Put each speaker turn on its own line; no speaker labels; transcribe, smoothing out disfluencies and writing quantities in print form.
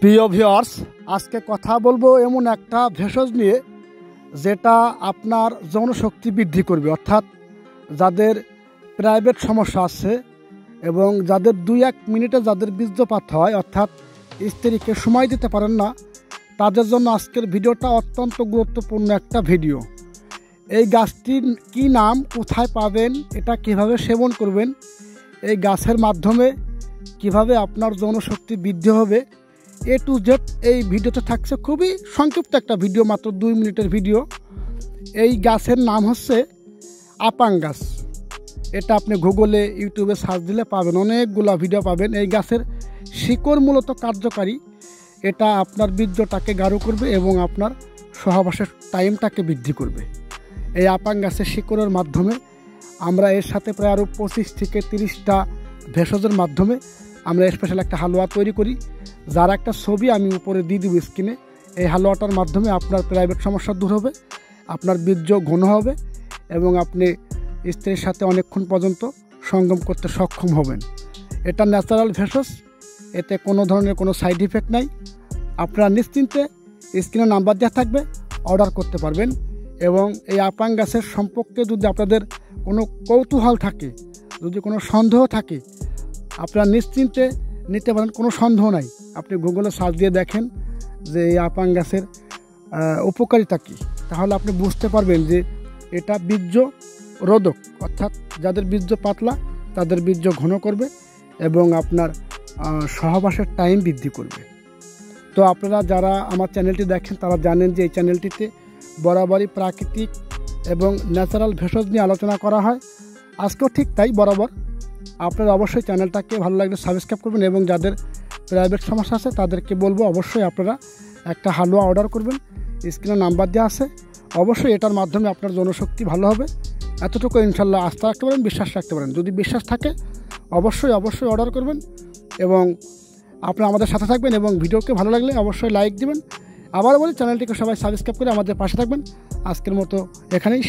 প্রিয় ভিউয়ার্স, আজকে কথা বলবো এমন একটা ভেষজ নিয়ে যেটা আপনার যৌনশক্তি বৃদ্ধি করবে। অর্থাৎ যাদের প্রাইভেট সমস্যা আছে এবং যাদের 2-1 মিনিটে যাদের বীর্যপাত হয়, অর্থাৎ স্ত্রীকে সময় দিতে পারেন না, তাদের জন্য আজকের ভিডিওটা অত্যন্ত গুরুত্বপূর্ণ একটা ভিডিও। এই গাছটির কি নাম, কোথায় পাবেন, এটা কিভাবে সেবন করবেন, এই গাছের মাধ্যমে কিভাবে আপনার যৌনশক্তি বৃদ্ধি হবে, A to Z এই ভিডিওতে থাকছে। খুবই সংক্ষিপ্ত একটা ভিডিও, মাত্র 2 মিনিটের ভিডিও। এই গাছের নাম হচ্ছে আপাং গাছ। এটা আপনি গুগলে, ইউটিউবে সার্চ দিলে পাবেন, অনেকগুলো ভিডিও পাবেন। এই গাছের শিকড় মূলত কার্যকারী। এটা আপনার বীর্যটাকে গাঢ় করবে এবং আপনার সহবাসের টাইমটাকে বৃদ্ধি করবে। এই আপাং গাছের শিকড়ের মাধ্যমে আমরা এর সাথে প্রায় আরও 25 থেকে 30টা ভেষজের মাধ্যমে আমরা স্পেশাল একটা হালুয়া তৈরি করি, যার একটা ছবি আমি উপরে দিয়ে দিব স্ক্রিনে। এই হালুয়াটার মাধ্যমে আপনার প্রাইভেট সমস্যা দূর হবে, আপনার বীর্য ঘন হবে এবং আপনি স্ত্রীর সাথে অনেকক্ষণ পর্যন্ত সঙ্গম করতে সক্ষম হবেন। এটা ন্যাচারাল ভেষজ, এতে কোনো ধরনের কোনো সাইড ইফেক্ট নাই। আপনারা নিশ্চিন্তে স্ক্রিনে নাম্বার দেওয়া থাকবে, অর্ডার করতে পারবেন। এবং এই আপাং গাছের সম্পর্কে যদি আপনাদের কোনো কৌতূহল থাকে, যদি কোনো সন্দেহ থাকে, আপনারা নিশ্চিন্তে নিতে পারেন, কোনো সন্দেহ নাই। আপনি গুগলে সার্চ দিয়ে দেখেন যে এই আপাং গাছের উপকারিতা কী, তাহলে আপনি বুঝতে পারবেন যে এটা বীর্য রোধক, অর্থাৎ যাদের বীর্য পাতলা তাদের বীর্য ঘন করবে এবং আপনার সহবাসের টাইম বৃদ্ধি করবে। তো আপনারা যারা আমার চ্যানেলটি দেখেন তারা জানেন যে এই চ্যানেলটিতে বরাবরই প্রাকৃতিক এবং ন্যাচারাল ভেষজ নিয়ে আলোচনা করা হয়। আজকেও ঠিক তাই বরাবর। আপনারা অবশ্যই চ্যানেলটাকে ভালো লাগলে সাবস্ক্রাইব করবেন এবং যাদের প্রাইভেট সমস্যা আছে তাদেরকে বলবো অবশ্যই আপনারা একটা হালুয়া অর্ডার করবেন। স্ক্রিনে নাম্বার দেওয়া আছে, অবশ্যই এটার মাধ্যমে আপনার জনশক্তি ভালো হবে। এতটুকু ইনশাল্লাহ আস্থা রাখতে পারেন, বিশ্বাস রাখতে পারেন। যদি বিশ্বাস থাকে অবশ্যই অর্ডার করবেন এবং আপনারা আমাদের সাথে থাকবেন এবং ভিডিওকে ভালো লাগলে অবশ্যই লাইক দিবেন। আবার বলি, চ্যানেলটিকে সবাই সাবস্ক্রাইব করে আমাদের পাশে থাকবেন। আজকের মতো এখানেই।